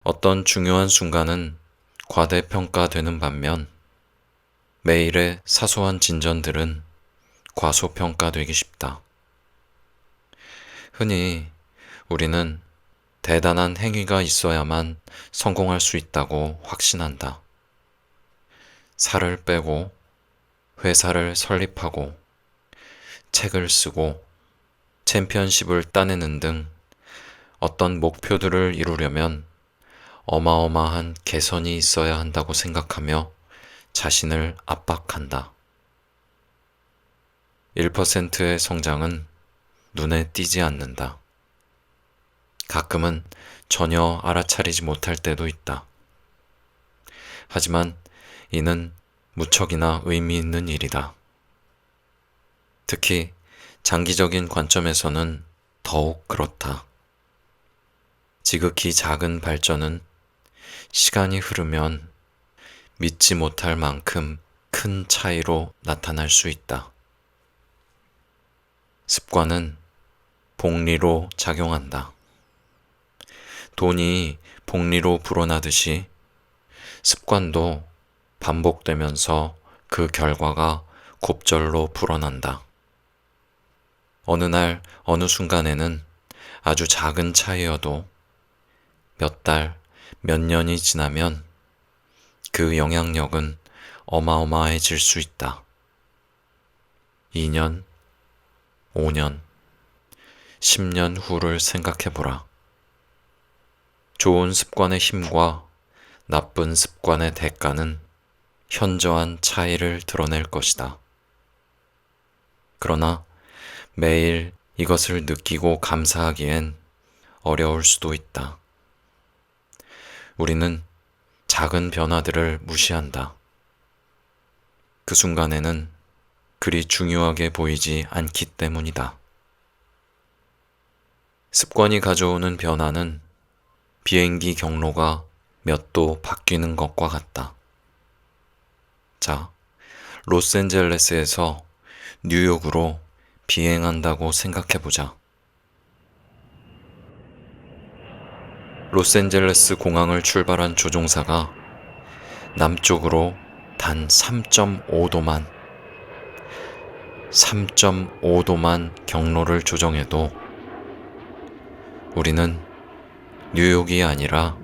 어떤 중요한 순간은 과대평가되는 반면 매일의 사소한 진전들은 과소평가되기 쉽다. 흔히 우리는 대단한 행위가 있어야만 성공할 수 있다고 확신한다. 살을 빼고, 회사를 설립하고, 책을 쓰고, 챔피언십을 따내는 등 어떤 목표들을 이루려면 어마어마한 개선이 있어야 한다고 생각하며 자신을 압박한다. 1%의 성장은 눈에 띄지 않는다. 가끔은 전혀 알아차리지 못할 때도 있다. 하지만 이는 무척이나 의미 있는 일이다. 특히 장기적인 관점에서는 더욱 그렇다. 지극히 작은 발전은 시간이 흐르면 믿지 못할 만큼 큰 차이로 나타날 수 있다. 습관은 복리로 작용한다. 돈이 복리로 불어나듯이 습관도 반복되면서 그 결과가 곱절로 불어난다. 어느 날, 어느 순간에는 아주 작은 차이여도 몇 달, 몇 년이 지나면 그 영향력은 어마어마해질 수 있다. 2년, 5년, 10년 후를 생각해보라. 좋은 습관의 힘과 나쁜 습관의 대가는 현저한 차이를 드러낼 것이다. 그러나 매일 이것을 느끼고 감사하기엔 어려울 수도 있다. 우리는 작은 변화들을 무시한다. 그 순간에는 그리 중요하게 보이지 않기 때문이다. 습관이 가져오는 변화는 비행기 경로가 몇 도 바뀌는 것과 같다. 자, 로스앤젤레스에서 뉴욕으로 비행한다고 생각해보자. 로스앤젤레스 공항을 출발한 조종사가 남쪽으로 단 3.5도만 경로를 조정해도 우리는 뉴욕이 아니라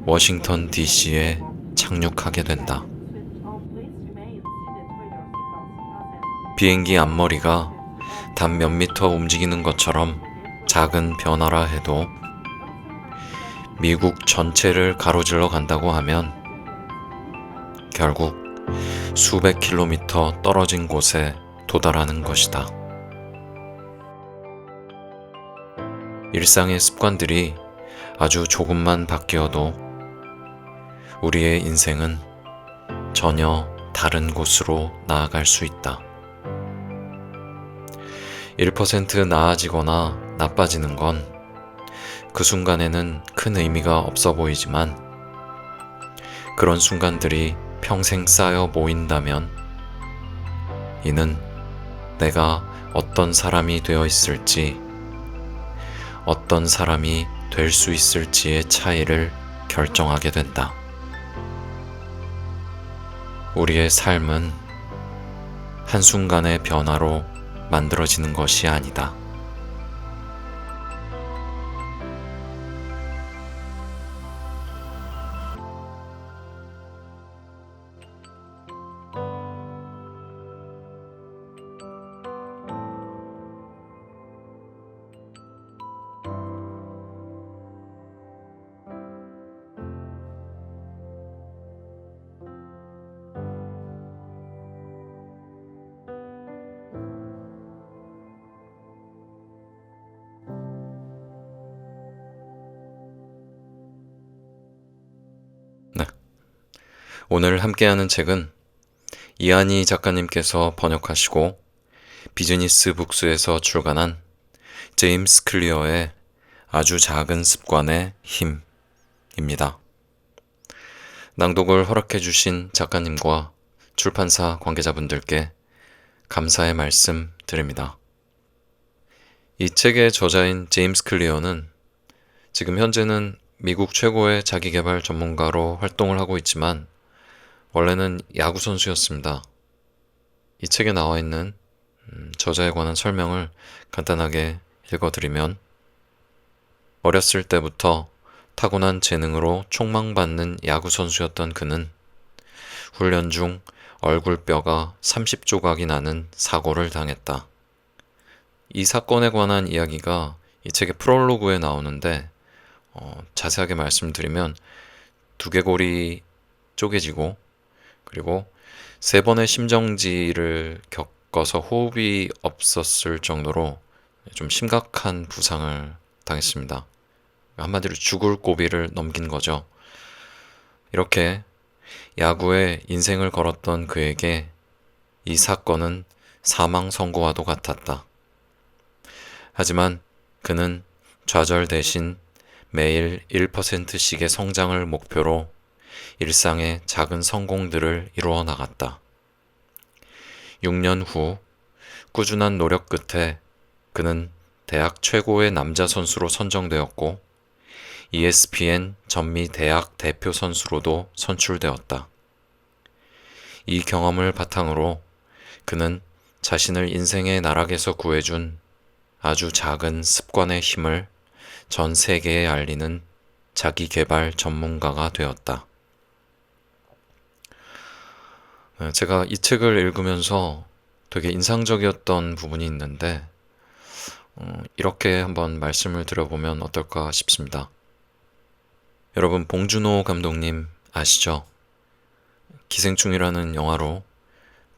워싱턴 DC에 착륙하게 된다. 비행기 앞머리가 단 몇 미터 움직이는 것처럼 작은 변화라 해도 미국 전체를 가로질러 간다고 하면 결국 수백 킬로미터 떨어진 곳에 도달하는 것이다. 일상의 습관들이 아주 조금만 바뀌어도 우리의 인생은 전혀 다른 곳으로 나아갈 수 있다. 1% 나아지거나 나빠지는 건 그 순간에는 큰 의미가 없어 보이지만 그런 순간들이 평생 쌓여 모인다면 이는 내가 어떤 사람이 되어 있을지, 어떤 사람이 될 수 있을지의 차이를 결정하게 된다. 우리의 삶은 한순간의 변화로 만들어지는 것이 아니다. 네. 오늘 함께하는 책은 이한희 작가님께서 번역하시고 비즈니스 북스에서 출간한 제임스 클리어의 아주 작은 습관의 힘입니다. 낭독을 허락해주신 작가님과 출판사 관계자분들께 감사의 말씀 드립니다. 이 책의 저자인 제임스 클리어는 지금 현재는 미국 최고의 자기계발 전문가로 활동을 하고 있지만 원래는 야구 선수였습니다. 이 책에 나와 있는 저자에 관한 설명을 간단하게 읽어드리면 어렸을 때부터 타고난 재능으로 촉망받는 야구 선수였던 그는 훈련 중 얼굴뼈가 30조각이 나는 사고를 당했다. 이 사건에 관한 이야기가 이 책의 프롤로그에 나오는데 자세하게 말씀드리면 두개골이 쪼개지고 그리고 3번의 심정지를 겪어서 호흡이 없었을 정도로 좀 심각한 부상을 당했습니다. 한마디로 죽을 고비를 넘긴 거죠. 이렇게 야구에 인생을 걸었던 그에게 이 사건은 사망 선고와도 같았다. 하지만 그는 좌절 대신 매일 1%씩의 성장을 목표로 일상의 작은 성공들을 이루어 나갔다. 6년 후 꾸준한 노력 끝에 그는 대학 최고의 남자 선수로 선정되었고 ESPN 전미 대학 대표 선수로도 선출되었다. 이 경험을 바탕으로 그는 자신을 인생의 나락에서 구해준 아주 작은 습관의 힘을 전 세계에 알리는 자기 개발 전문가가 되었다. 제가 이 책을 읽으면서 되게 인상적이었던 부분이 있는데 이렇게 한번 말씀을 드려보면 어떨까 싶습니다. 여러분, 봉준호 감독님 아시죠? 기생충이라는 영화로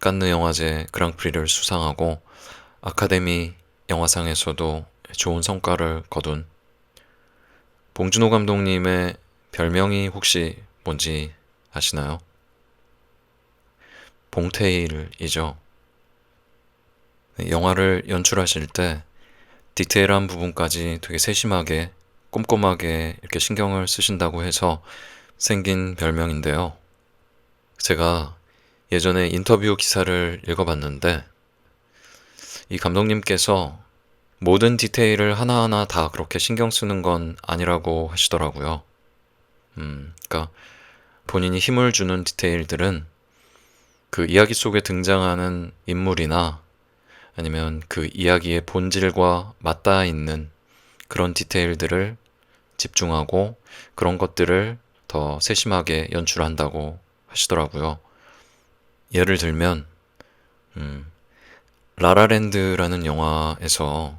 칸느 영화제 그랑프리를 수상하고 아카데미 영화상에서도 좋은 성과를 거둔 봉준호 감독님의 별명이 혹시 뭔지 아시나요? 봉테일이죠. 영화를 연출하실 때 디테일한 부분까지 되게 세심하게 꼼꼼하게 이렇게 신경을 쓰신다고 해서 생긴 별명인데요. 제가 예전에 인터뷰 기사를 읽어봤는데 이 감독님께서 모든 디테일을 하나하나 다 그렇게 신경 쓰는 건 아니라고 하시더라고요. 그러니까 본인이 힘을 주는 디테일들은 그 이야기 속에 등장하는 인물이나 아니면 그 이야기의 본질과 맞닿아 있는 그런 디테일들을 집중하고 그런 것들을 더 세심하게 연출한다고 하시더라고요. 예를 들면 라라랜드라는 영화에서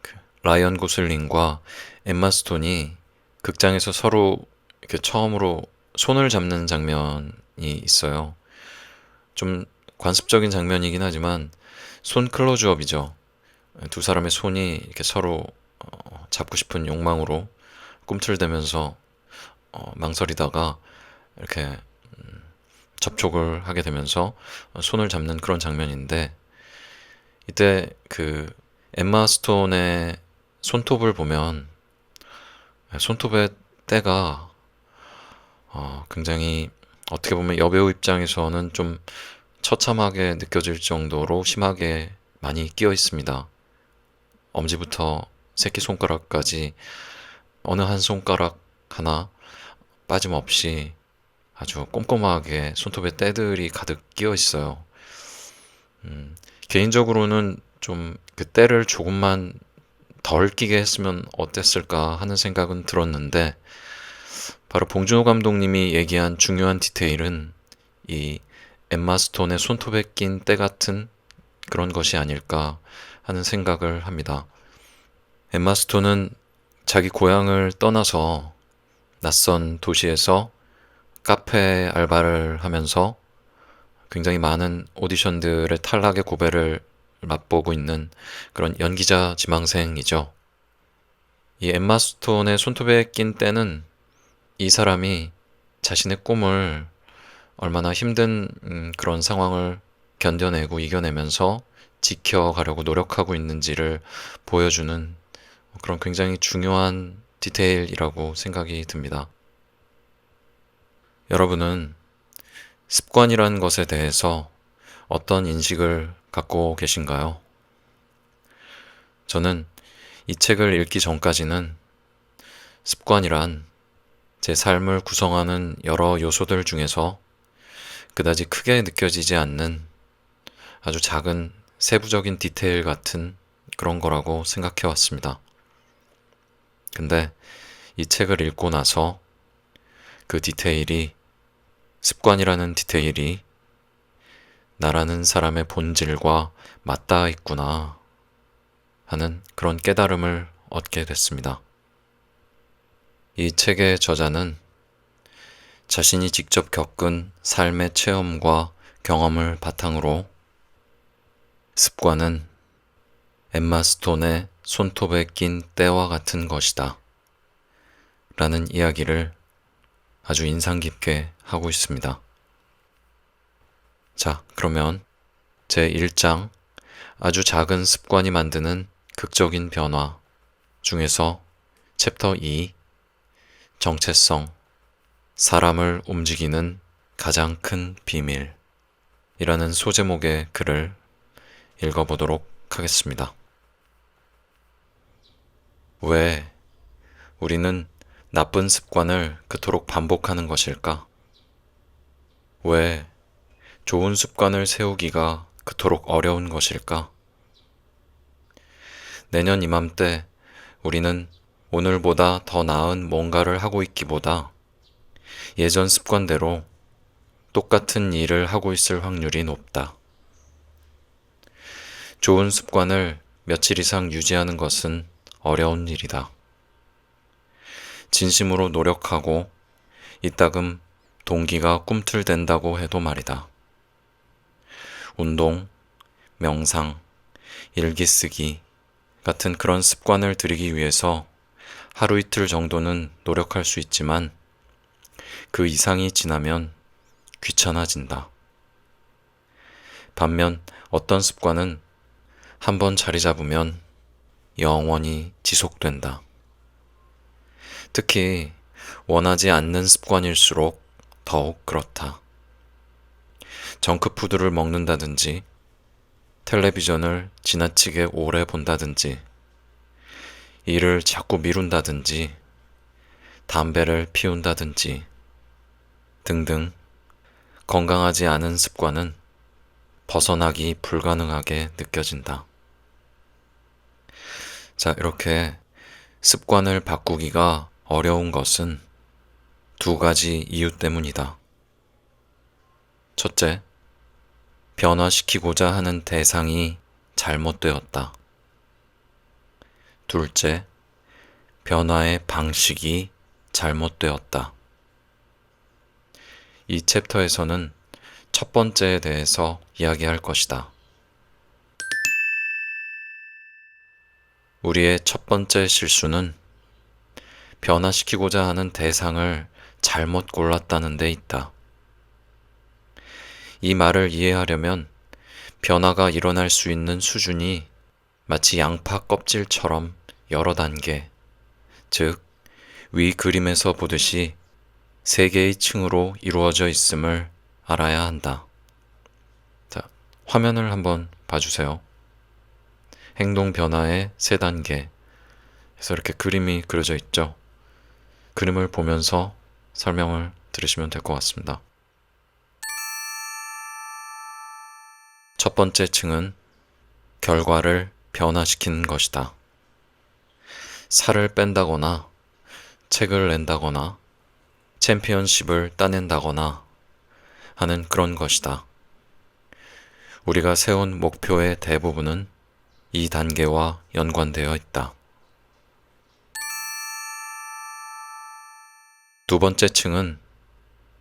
그 라이언 고슬링과 엠마 스톤이 극장에서 서로 이렇게 처음으로 손을 잡는 장면이 있어요. 좀 관습적인 장면이긴 하지만 손 클로즈업이죠. 두 사람의 손이 이렇게 서로 잡고 싶은 욕망으로 꿈틀대면서 망설이다가 이렇게 접촉을 하게 되면서 손을 잡는 그런 장면인데 이때 그 엠마 스톤의 손톱을 보면 손톱의 때가 굉장히 어떻게 보면 여배우 입장에서는 좀 처참하게 느껴질 정도로 심하게 많이 끼어 있습니다. 엄지부터 새끼손가락까지 어느 한 손가락 하나 빠짐없이 아주 꼼꼼하게 손톱에 때들이 가득 끼어 있어요. 개인적으로는 좀 그 때를 조금만 덜 끼게 했으면 어땠을까 하는 생각은 들었는데 바로 봉준호 감독님이 얘기한 중요한 디테일은 이 엠마 스톤의 손톱에 낀 때 같은 그런 것이 아닐까 하는 생각을 합니다. 엠마 스톤은 자기 고향을 떠나서 낯선 도시에서 카페 알바를 하면서 굉장히 많은 오디션들의 탈락의 고배를 맛보고 있는 그런 연기자 지망생이죠. 이 엠마 스톤의 손톱에 낀 때는 이 사람이 자신의 꿈을 얼마나 힘든 그런 상황을 견뎌내고 이겨내면서 지켜가려고 노력하고 있는지를 보여주는 그런 굉장히 중요한 디테일이라고 생각이 듭니다. 여러분은 습관이라는 것에 대해서 어떤 인식을 갖고 계신가요? 저는 이 책을 읽기 전까지는 습관이란 제 삶을 구성하는 여러 요소들 중에서 그다지 크게 느껴지지 않는 아주 작은 세부적인 디테일 같은 그런 거라고 생각해 왔습니다. 근데 이 책을 읽고 나서 그 디테일이, 습관이라는 디테일이 나라는 사람의 본질과 맞닿아 있구나 하는 그런 깨달음을 얻게 됐습니다. 이 책의 저자는 자신이 직접 겪은 삶의 체험과 경험을 바탕으로 습관은 엠마 스톤의 손톱에 낀 때와 같은 것이다 라는 이야기를 아주 인상 깊게 하고 있습니다. 자, 그러면 제 1장 아주 작은 습관이 만드는 극적인 변화 중에서 챕터 2 정체성, 사람을 움직이는 가장 큰 비밀 이라는 소제목의 글을 읽어보도록 하겠습니다. 왜 우리는 나쁜 습관을 그토록 반복하는 것일까? 왜 좋은 습관을 세우기가 그토록 어려운 것일까? 내년 이맘때 우리는 오늘보다 더 나은 뭔가를 하고 있기보다 예전 습관대로 똑같은 일을 하고 있을 확률이 높다. 좋은 습관을 며칠 이상 유지하는 것은 어려운 일이다. 진심으로 노력하고 이따금 동기가 꿈틀댄다고 해도 말이다. 운동, 명상, 일기 쓰기 같은 그런 습관을 들이기 위해서 하루 이틀 정도는 노력할 수 있지만 그 이상이 지나면 귀찮아진다. 반면 어떤 습관은 한번 자리 잡으면 영원히 지속된다. 특히 원하지 않는 습관일수록 더욱 그렇다. 정크푸드를 먹는다든지, 텔레비전을 지나치게 오래 본다든지, 일을 자꾸 미룬다든지, 담배를 피운다든지 등등 건강하지 않은 습관은 벗어나기 불가능하게 느껴진다. 자, 이렇게 습관을 바꾸기가 어려운 것은 두 가지 이유 때문이다. 첫째, 변화시키고자 하는 대상이 잘못되었다. 둘째, 변화의 방식이 잘못되었다. 이 챕터에서는 첫 번째에 대해서 이야기할 것이다. 우리의 첫 번째 실수는 변화시키고자 하는 대상을 잘못 골랐다는 데 있다. 이 말을 이해하려면 변화가 일어날 수 있는 수준이 마치 양파 껍질처럼 여러 단계, 즉, 위 그림에서 보듯이 세 개의 층으로 이루어져 있음을 알아야 한다. 자, 화면을 한번 봐주세요. 행동 변화의 세 단계. 그래서 이렇게 그림이 그려져 있죠. 그림을 보면서 설명을 들으시면 될 것 같습니다. 첫 번째 층은 결과를 변화시키는 것이다. 살을 뺀다거나, 책을 낸다거나, 챔피언십을 따낸다거나 하는 그런 것이다. 우리가 세운 목표의 대부분은 이 단계와 연관되어 있다. 두 번째 층은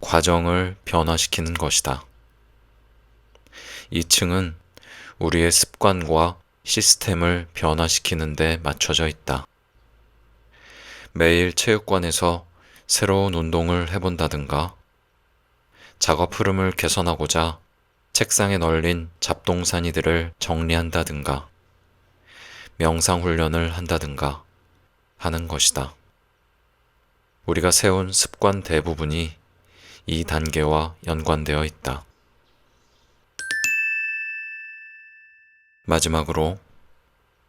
과정을 변화시키는 것이다. 이 층은 우리의 습관과 시스템을 변화시키는 데 맞춰져 있다. 매일 체육관에서 새로운 운동을 해본다든가, 작업 흐름을 개선하고자 책상에 널린 잡동사니들을 정리한다든가, 명상 훈련을 한다든가 하는 것이다. 우리가 세운 습관 대부분이 이 단계와 연관되어 있다. 마지막으로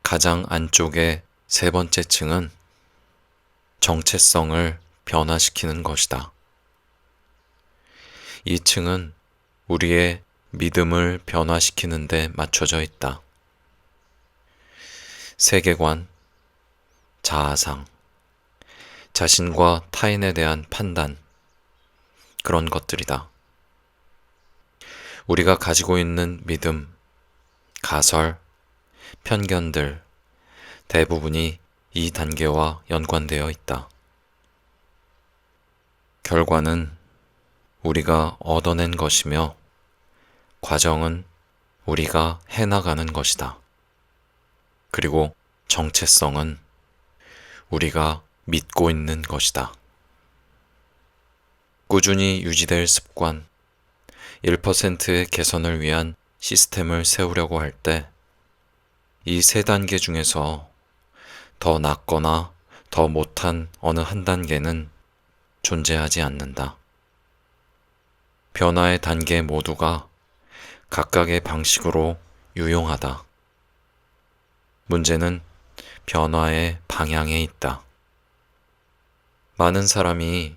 가장 안쪽의 세 번째 층은 정체성을 변화시키는 것이다. 2층은 우리의 믿음을 변화시키는 데 맞춰져 있다. 세계관, 자아상, 자신과 타인에 대한 판단, 그런 것들이다. 우리가 가지고 있는 믿음, 가설, 편견들, 대부분이 이 단계와 연관되어 있다. 결과는 우리가 얻어낸 것이며, 과정은 우리가 해나가는 것이다. 그리고 정체성은 우리가 믿고 있는 것이다. 꾸준히 유지될 습관, 1%의 개선을 위한 시스템을 세우려고 할 때, 이 세 단계 중에서 더 낫거나 더 못한 어느 한 단계는 존재하지 않는다. 변화의 단계 모두가 각각의 방식으로 유용하다. 문제는 변화의 방향에 있다. 많은 사람이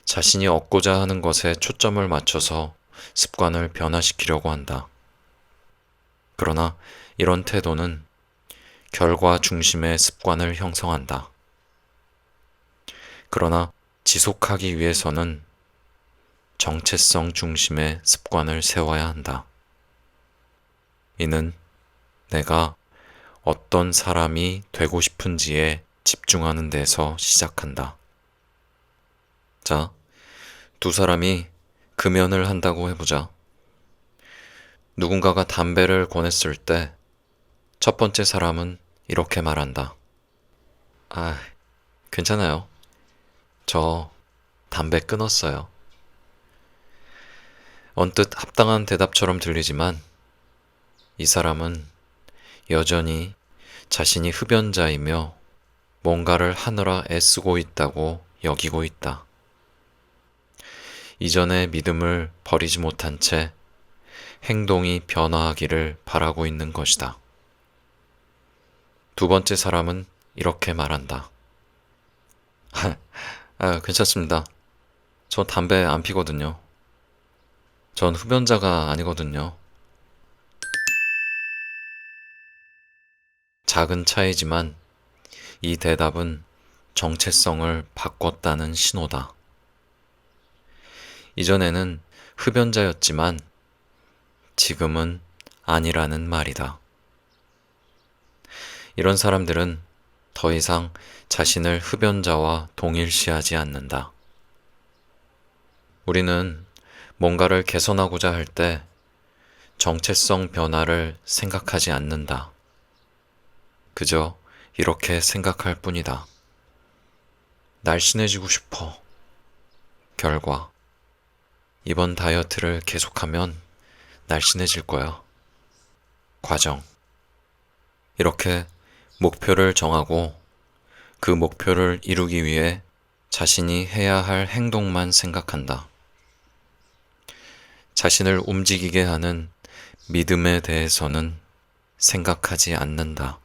자신이 얻고자 하는 것에 초점을 맞춰서 습관을 변화시키려고 한다. 그러나 이런 태도는 결과 중심의 습관을 형성한다. 그러나 지속하기 위해서는 정체성 중심의 습관을 세워야 한다. 이는 내가 어떤 사람이 되고 싶은지에 집중하는 데서 시작한다. 자, 두 사람이 금연을 한다고 해보자. 누군가가 담배를 권했을 때 첫 번째 사람은 이렇게 말한다. 아, 괜찮아요. 저 담배 끊었어요. 언뜻 합당한 대답처럼 들리지만 이 사람은 여전히 자신이 흡연자이며 뭔가를 하느라 애쓰고 있다고 여기고 있다. 이전의 믿음을 버리지 못한 채 행동이 변화하기를 바라고 있는 것이다. 두 번째 사람은 이렇게 말한다. 괜찮습니다. 저 담배 안 피거든요. 전 흡연자가 아니거든요. 작은 차이지만 이 대답은 정체성을 바꿨다는 신호다. 이전에는 흡연자였지만 지금은 아니라는 말이다. 이런 사람들은 더 이상 자신을 흡연자와 동일시하지 않는다. 우리는 뭔가를 개선하고자 할 때 정체성 변화를 생각하지 않는다. 그저 이렇게 생각할 뿐이다. 날씬해지고 싶어. 결과, 이번 다이어트를 계속하면 날씬해질 거야. 과정, 이렇게 목표를 정하고 그 목표를 이루기 위해 자신이 해야 할 행동만 생각한다. 자신을 움직이게 하는 믿음에 대해서는 생각하지 않는다.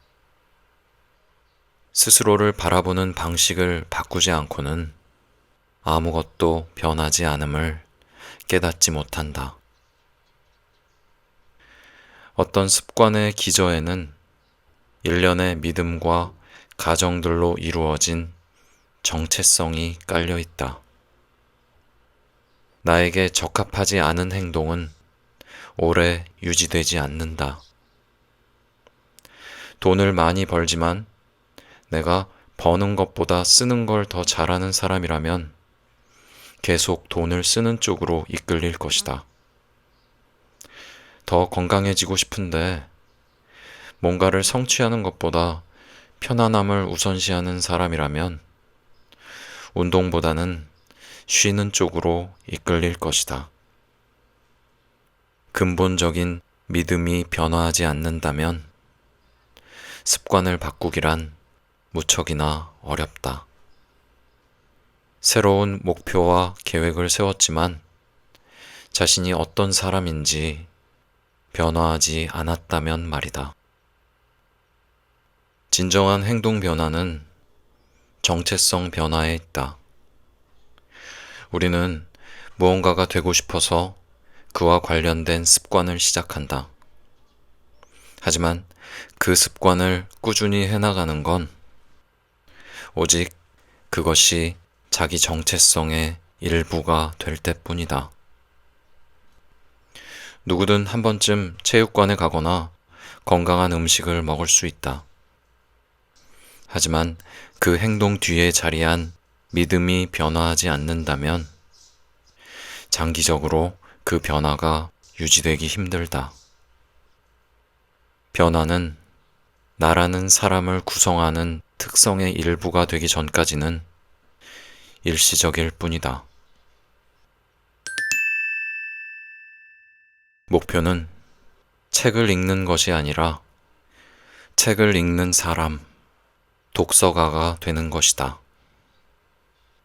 스스로를 바라보는 방식을 바꾸지 않고는 아무것도 변하지 않음을 깨닫지 못한다. 어떤 습관의 기저에는 일련의 믿음과 가정들로 이루어진 정체성이 깔려 있다. 나에게 적합하지 않은 행동은 오래 유지되지 않는다. 돈을 많이 벌지만 내가 버는 것보다 쓰는 걸 더 잘하는 사람이라면 계속 돈을 쓰는 쪽으로 이끌릴 것이다. 더 건강해지고 싶은데 뭔가를 성취하는 것보다 편안함을 우선시하는 사람이라면 운동보다는 쉬는 쪽으로 이끌릴 것이다. 근본적인 믿음이 변화하지 않는다면 습관을 바꾸기란 무척이나 어렵다. 새로운 목표와 계획을 세웠지만 자신이 어떤 사람인지 변화하지 않았다면 말이다. 진정한 행동 변화는 정체성 변화에 있다. 우리는 무언가가 되고 싶어서 그와 관련된 습관을 시작한다. 하지만 그 습관을 꾸준히 해나가는 건 오직 그것이 자기 정체성의 일부가 될 때뿐이다. 누구든 한 번쯤 체육관에 가거나 건강한 음식을 먹을 수 있다. 하지만 그 행동 뒤에 자리한 믿음이 변화하지 않는다면 장기적으로 그 변화가 유지되기 힘들다. 변화는 나라는 사람을 구성하는 특성의 일부가 되기 전까지는 일시적일 뿐이다. 목표는 책을 읽는 것이 아니라 책을 읽는 사람, 독서가가 되는 것이다.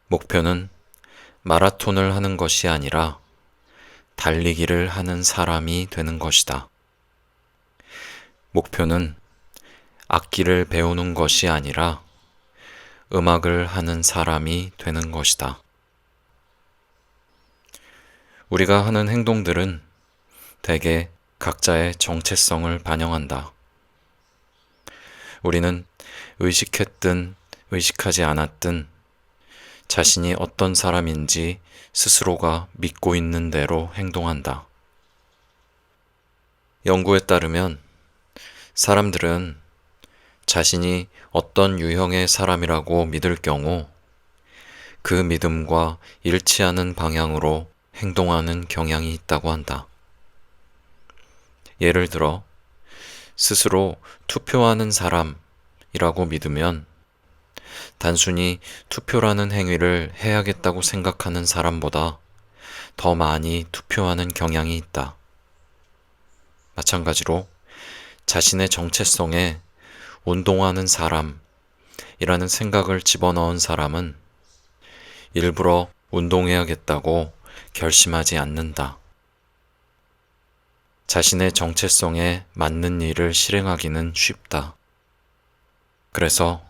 목표는 마라톤을 하는 것이 아니라 달리기를 하는 사람이 되는 것이다. 목표는 악기를 배우는 것이 아니라 음악을 하는 사람이 되는 것이다. 우리가 하는 행동들은 대개 각자의 정체성을 반영한다. 우리는 의식했든 의식하지 않았든 자신이 어떤 사람인지 스스로가 믿고 있는 대로 행동한다. 연구에 따르면 사람들은 자신이 어떤 유형의 사람이라고 믿을 경우 그 믿음과 일치하는 방향으로 행동하는 경향이 있다고 한다. 예를 들어, 스스로 투표하는 사람이라고 믿으면 단순히 투표라는 행위를 해야겠다고 생각하는 사람보다 더 많이 투표하는 경향이 있다. 마찬가지로 자신의 정체성에 운동하는 사람이라는 생각을 집어넣은 사람은 일부러 운동해야겠다고 결심하지 않는다. 자신의 정체성에 맞는 일을 실행하기는 쉽다. 그래서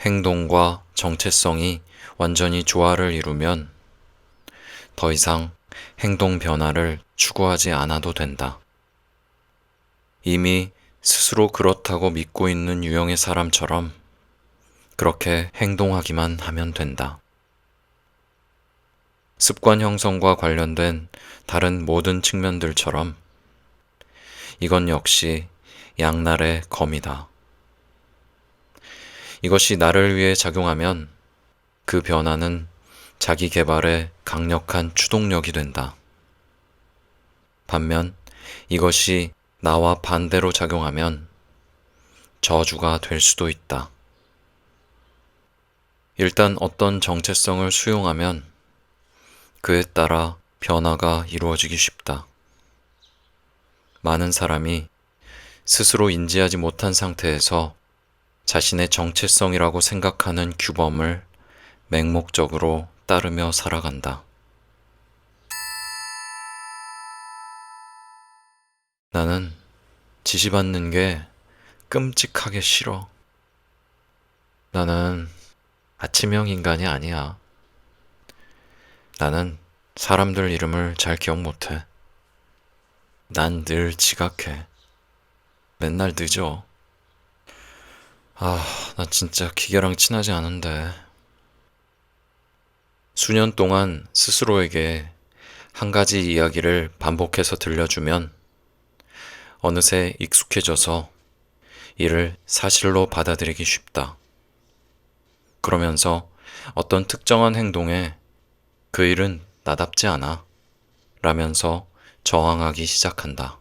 행동과 정체성이 완전히 조화를 이루면 더 이상 행동 변화를 추구하지 않아도 된다. 이미 스스로 그렇다고 믿고 있는 유형의 사람처럼 그렇게 행동하기만 하면 된다. 습관 형성과 관련된 다른 모든 측면들처럼 이건 역시 양날의 검이다. 이것이 나를 위해 작용하면 그 변화는 자기 개발의 강력한 추동력이 된다. 반면 이것이 나와 반대로 작용하면 저주가 될 수도 있다. 일단 어떤 정체성을 수용하면 그에 따라 변화가 이루어지기 쉽다. 많은 사람이 스스로 인지하지 못한 상태에서 자신의 정체성이라고 생각하는 규범을 맹목적으로 따르며 살아간다. 나는 지시받는 게 끔찍하게 싫어. 나는 아침형 인간이 아니야. 나는 사람들 이름을 잘 기억 못해. 난 늘 지각해. 맨날 늦어. 나 진짜 기계랑 친하지 않은데. 수년 동안 스스로에게 한 가지 이야기를 반복해서 들려주면 어느새 익숙해져서 이를 사실로 받아들이기 쉽다. 그러면서 어떤 특정한 행동에 그 일은 나답지 않아 라면서 저항하기 시작한다.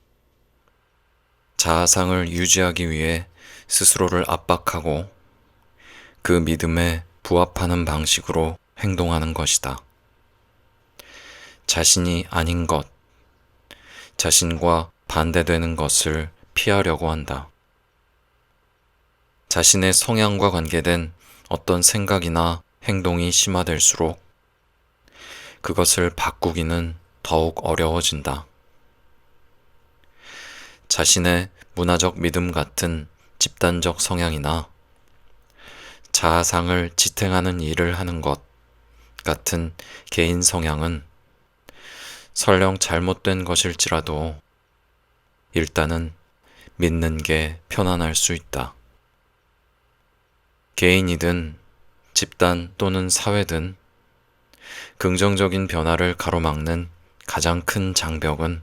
자아상을 유지하기 위해 스스로를 압박하고 그 믿음에 부합하는 방식으로 행동하는 것이다. 자신이 아닌 것, 자신과 반대되는 것을 피하려고 한다. 자신의 성향과 관계된 어떤 생각이나 행동이 심화될수록 그것을 바꾸기는 더욱 어려워진다. 자신의 문화적 믿음 같은 집단적 성향이나 자아상을 지탱하는 일을 하는 것, 같은 개인 성향은 설령 잘못된 것일지라도 일단은 믿는 게 편안할 수 있다. 개인이든 집단 또는 사회든 긍정적인 변화를 가로막는 가장 큰 장벽은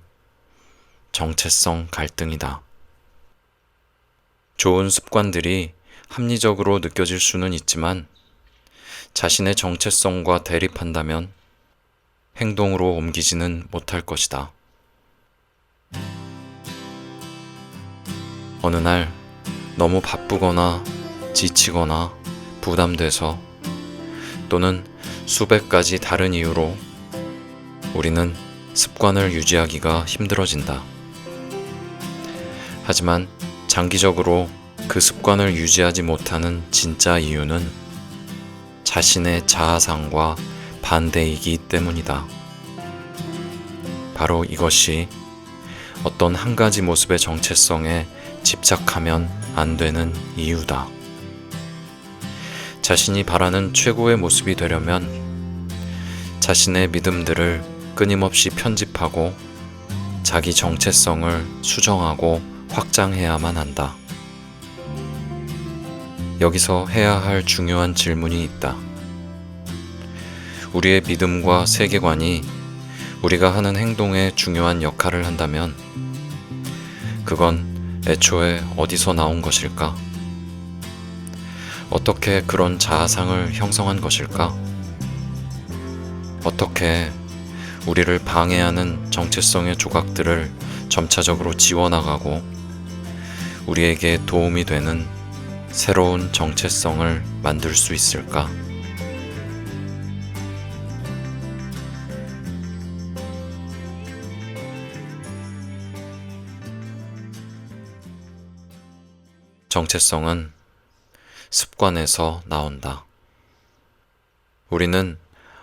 정체성 갈등이다. 좋은 습관들이 합리적으로 느껴질 수는 있지만 자신의 정체성과 대립한다면 행동으로 옮기지는 못할 것이다. 어느 날 너무 바쁘거나 지치거나 부담돼서 또는 수백 가지 다른 이유로 우리는 습관을 유지하기가 힘들어진다. 하지만 장기적으로 그 습관을 유지하지 못하는 진짜 이유는 자신의 자아상과 반대이기 때문이다. 바로 이것이 어떤 한 가지 모습의 정체성에 집착하면 안 되는 이유다. 자신이 바라는 최고의 모습이 되려면 자신의 믿음들을 끊임없이 편집하고 자기 정체성을 수정하고 확장해야만 한다. 여기서 해야 할 중요한 질문이 있다. 우리의 믿음과 세계관이 우리가 하는 행동에 중요한 역할을 한다면 그건 애초에 어디서 나온 것일까? 어떻게 그런 자아상을 형성한 것일까? 어떻게 우리를 방해하는 정체성의 조각들을 점차적으로 지워나가고 우리에게 도움이 되는 새로운 정체성을 만들 수 있을까? 정체성은 습관에서 나온다. 우리는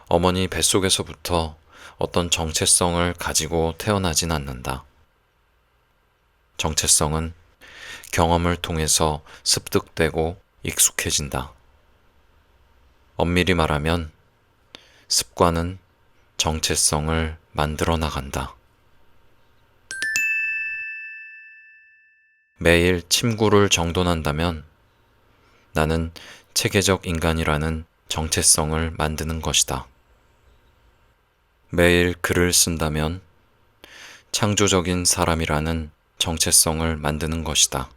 어머니 뱃속에서부터 어떤 정체성을 가지고 태어나진 않는다. 정체성은 경험을 통해서 습득되고 익숙해진다. 엄밀히 말하면 습관은 정체성을 만들어 나간다. 매일 침구를 정돈한다면 나는 체계적 인간이라는 정체성을 만드는 것이다. 매일 글을 쓴다면 창조적인 사람이라는 정체성을 만드는 것이다.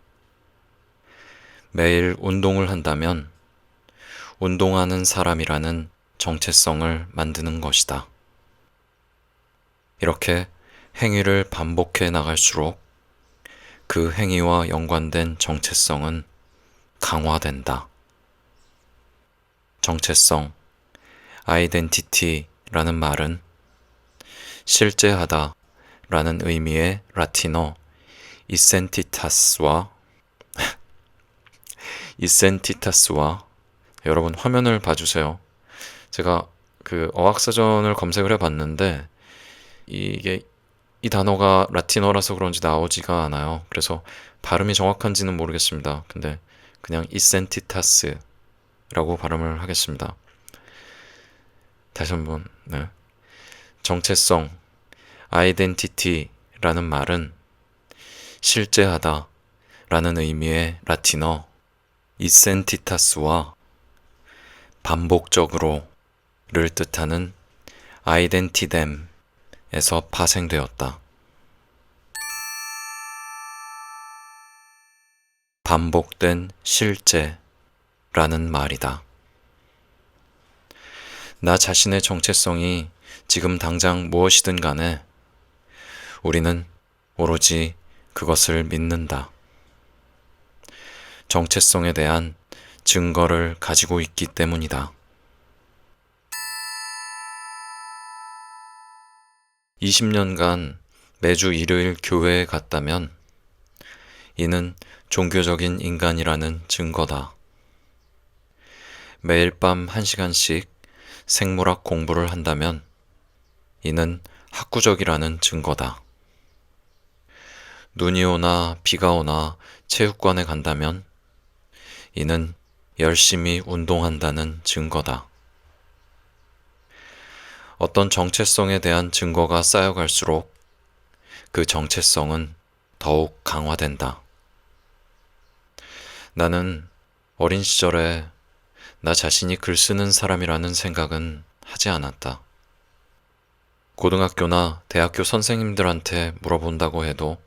매일 운동을 한다면 운동하는 사람이라는 정체성을 만드는 것이다. 이렇게 행위를 반복해 나갈수록 그 행위와 연관된 정체성은 강화된다. 정체성, 아이덴티티라는 말은 실제하다 라는 의미의 라틴어 이센티타스와 여러분 화면을 봐주세요. 제가 그 어학사전을 검색을 해봤는데 이게 이 단어가 라틴어라서 그런지 나오지가 않아요. 그래서 발음이 정확한지는 모르겠습니다. 근데 그냥 이센티타스라고 발음을 하겠습니다. 다시 한번 정체성, 아이덴티티라는 말은 실제하다 라는 의미의 라틴어 이센티타스와 반복적으로를 뜻하는 아이덴티뎀에서 파생되었다. 반복된 실제라는 말이다. 나 자신의 정체성이 지금 당장 무엇이든 간에 우리는 오로지 그것을 믿는다. 정체성에 대한 증거를 가지고 있기 때문이다. 20년간 매주 일요일 교회에 갔다면 이는 종교적인 인간이라는 증거다. 매일 밤 1시간씩 생물학 공부를 한다면 이는 학구적이라는 증거다. 눈이 오나 비가 오나 체육관에 간다면 이는 열심히 운동한다는 증거다. 어떤 정체성에 대한 증거가 쌓여갈수록 그 정체성은 더욱 강화된다. 나는 어린 시절에 나 자신이 글 쓰는 사람이라는 생각은 하지 않았다. 고등학교나 대학교 선생님들한테 물어본다고 해도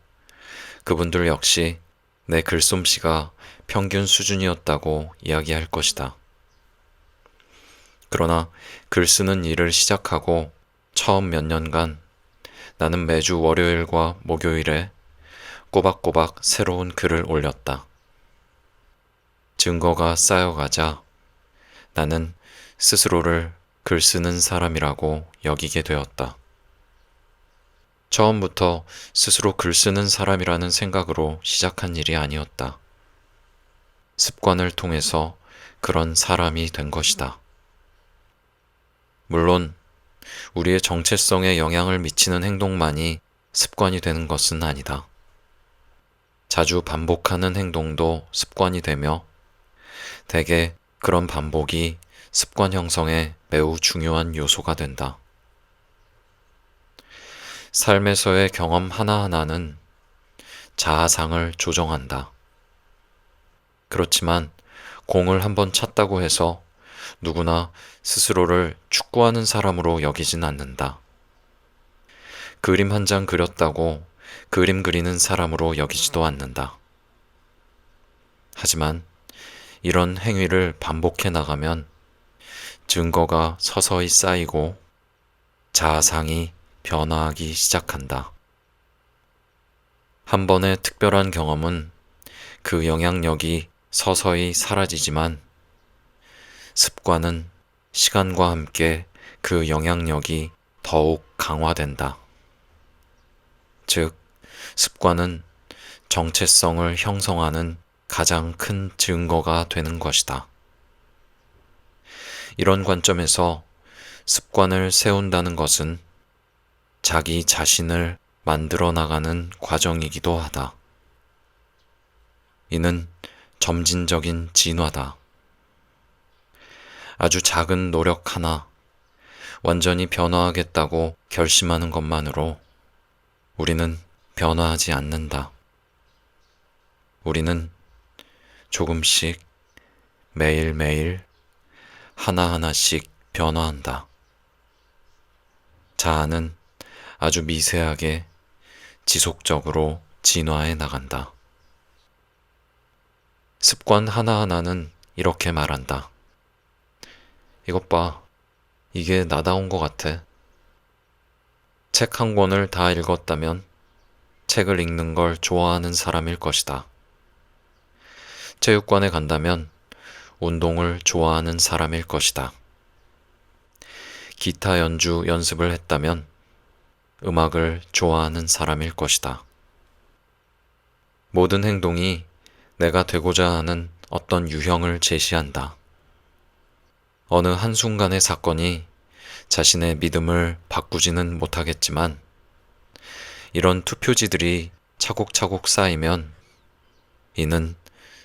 그분들 역시 내 글솜씨가 평균 수준이었다고 이야기할 것이다. 그러나 글 쓰는 일을 시작하고 처음 몇 년간 나는 매주 월요일과 목요일에 꼬박꼬박 새로운 글을 올렸다. 증거가 쌓여가자 나는 스스로를 글 쓰는 사람이라고 여기게 되었다. 처음부터 스스로 글 쓰는 사람이라는 생각으로 시작한 일이 아니었다. 습관을 통해서 그런 사람이 된 것이다. 물론 우리의 정체성에 영향을 미치는 행동만이 습관이 되는 것은 아니다. 자주 반복하는 행동도 습관이 되며 대개 그런 반복이 습관 형성에 매우 중요한 요소가 된다. 삶에서의 경험 하나하나는 자아상을 조정한다. 그렇지만 공을 한번 찼다고 해서 누구나 스스로를 축구하는 사람으로 여기진 않는다. 그림 한 장 그렸다고 그림 그리는 사람으로 여기지도 않는다. 하지만 이런 행위를 반복해 나가면 증거가 서서히 쌓이고 자아상이 변화하기 시작한다. 한 번의 특별한 경험은 그 영향력이 서서히 사라지지만 습관은 시간과 함께 그 영향력이 더욱 강화된다. 즉, 습관은 정체성을 형성하는 가장 큰 증거가 되는 것이다. 이런 관점에서 습관을 세운다는 것은 자기 자신을 만들어 나가는 과정이기도 하다. 이는 점진적인 진화다. 아주 작은 노력 하나, 완전히 변화하겠다고 결심하는 것만으로 우리는 변화하지 않는다. 우리는 조금씩 매일매일 하나하나씩 변화한다. 자아는 아주 미세하게 지속적으로 진화해 나간다. 습관 하나하나는 이렇게 말한다. 이것 봐, 이게 나다운 것 같아. 책 한 권을 다 읽었다면 책을 읽는 걸 좋아하는 사람일 것이다. 체육관에 간다면 운동을 좋아하는 사람일 것이다. 기타 연주 연습을 했다면 음악을 좋아하는 사람일 것이다. 모든 행동이 내가 되고자 하는 어떤 유형을 제시한다. 어느 한순간의 사건이 자신의 믿음을 바꾸지는 못하겠지만 이런 투표지들이 차곡차곡 쌓이면 이는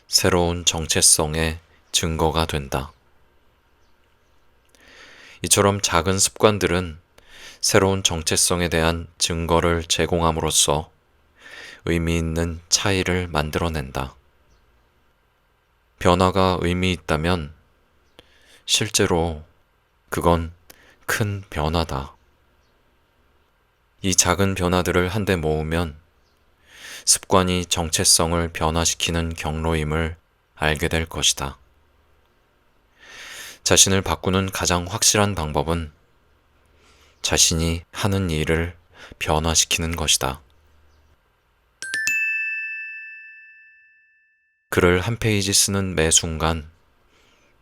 새로운 정체성의 증거가 된다. 이처럼 작은 습관들은 새로운 정체성에 대한 증거를 제공함으로써 의미 있는 차이를 만들어낸다. 변화가 의미 있다면 실제로 그건 큰 변화다. 이 작은 변화들을 한데 모으면 습관이 정체성을 변화시키는 경로임을 알게 될 것이다. 자신을 바꾸는 가장 확실한 방법은 자신이 하는 일을 변화시키는 것이다. 글을 한 페이지 쓰는 매 순간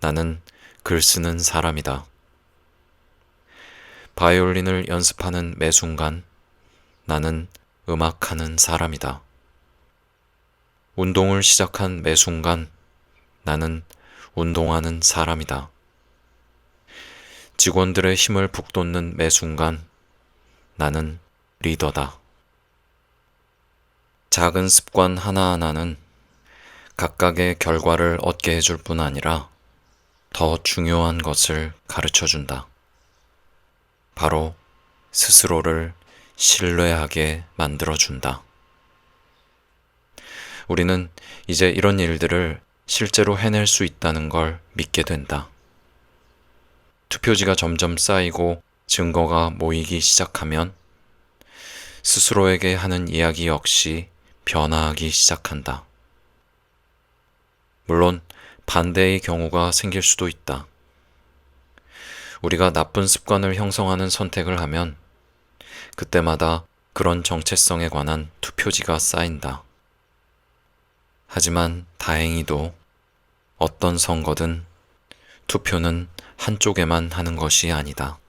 나는 글 쓰는 사람이다. 바이올린을 연습하는 매 순간 나는 음악하는 사람이다. 운동을 시작한 매 순간 나는 운동하는 사람이다. 직원들의 힘을 북돋는 매 순간 나는 리더다. 작은 습관 하나하나는 각각의 결과를 얻게 해줄 뿐 아니라 더 중요한 것을 가르쳐 준다. 바로 스스로를 신뢰하게 만들어준다. 우리는 이제 이런 일들을 실제로 해낼 수 있다는 걸 믿게 된다. 투표지가 점점 쌓이고 증거가 모이기 시작하면 스스로에게 하는 이야기 역시 변화하기 시작한다. 물론 반대의 경우가 생길 수도 있다. 우리가 나쁜 습관을 형성하는 선택을 하면 그때마다 그런 정체성에 관한 투표지가 쌓인다. 하지만 다행히도 어떤 선거든 투표는 한쪽에만 하는 것이 아니다.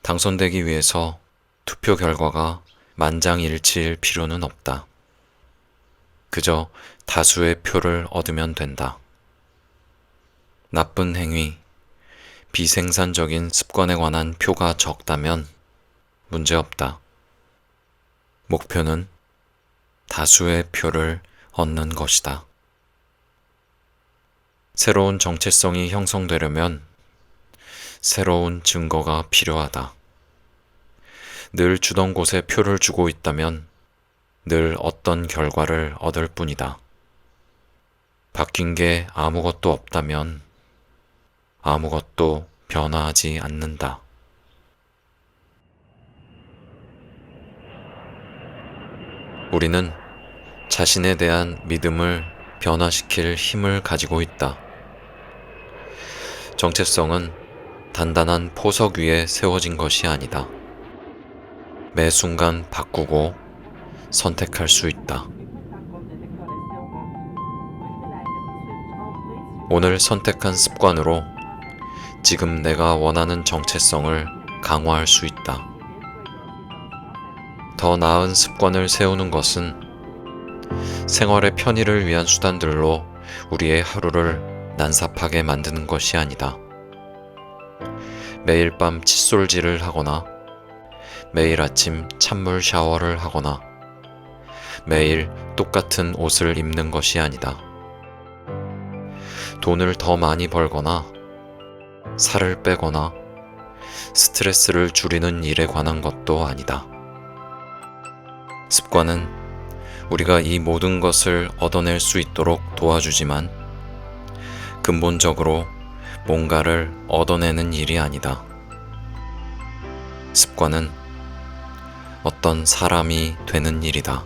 당선되기 위해서 투표 결과가 만장일치일 필요는 없다. 그저 다수의 표를 얻으면 된다. 나쁜 행위, 비생산적인 습관에 관한 표가 적다면 문제없다. 목표는 다수의 표를 얻는 것이다. 새로운 정체성이 형성되려면 새로운 증거가 필요하다. 늘 주던 곳에 표를 주고 있다면 늘 어떤 결과를 얻을 뿐이다. 바뀐 게 아무것도 없다면 아무것도 변화하지 않는다. 우리는 자신에 대한 믿음을 변화시킬 힘을 가지고 있다. 정체성은 단단한 포석 위에 세워진 것이 아니다. 매 순간 바꾸고 선택할 수 있다. 오늘 선택한 습관으로 지금 내가 원하는 정체성을 강화할 수 있다. 더 나은 습관을 세우는 것은 생활의 편의를 위한 수단들로 우리의 하루를 난삽하게 만드는 것이 아니다. 매일 밤 칫솔질을 하거나 매일 아침 찬물 샤워를 하거나 매일 똑같은 옷을 입는 것이 아니다. 돈을 더 많이 벌거나 살을 빼거나 스트레스를 줄이는 일에 관한 것도 아니다. 습관은 우리가 이 모든 것을 얻어낼 수 있도록 도와주지만 근본적으로 뭔가를 얻어내는 일이 아니다. 습관은 어떤 사람이 되는 일이다.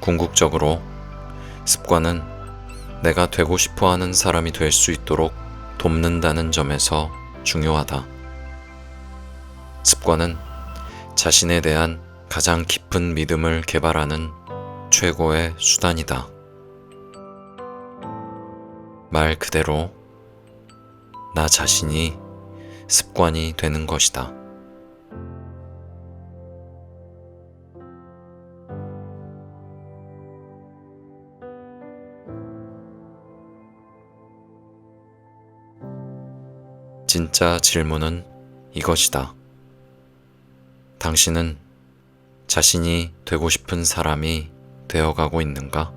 궁극적으로 습관은 내가 되고 싶어 하는 사람이 될 수 있도록 돕는다는 점에서 중요하다. 습관은 자신에 대한 가장 깊은 믿음을 개발하는 최고의 수단이다. 말 그대로 나 자신이 습관이 되는 것이다. 진짜 질문은 이것이다. 당신은 자신이 되고 싶은 사람이 되어가고 있는가?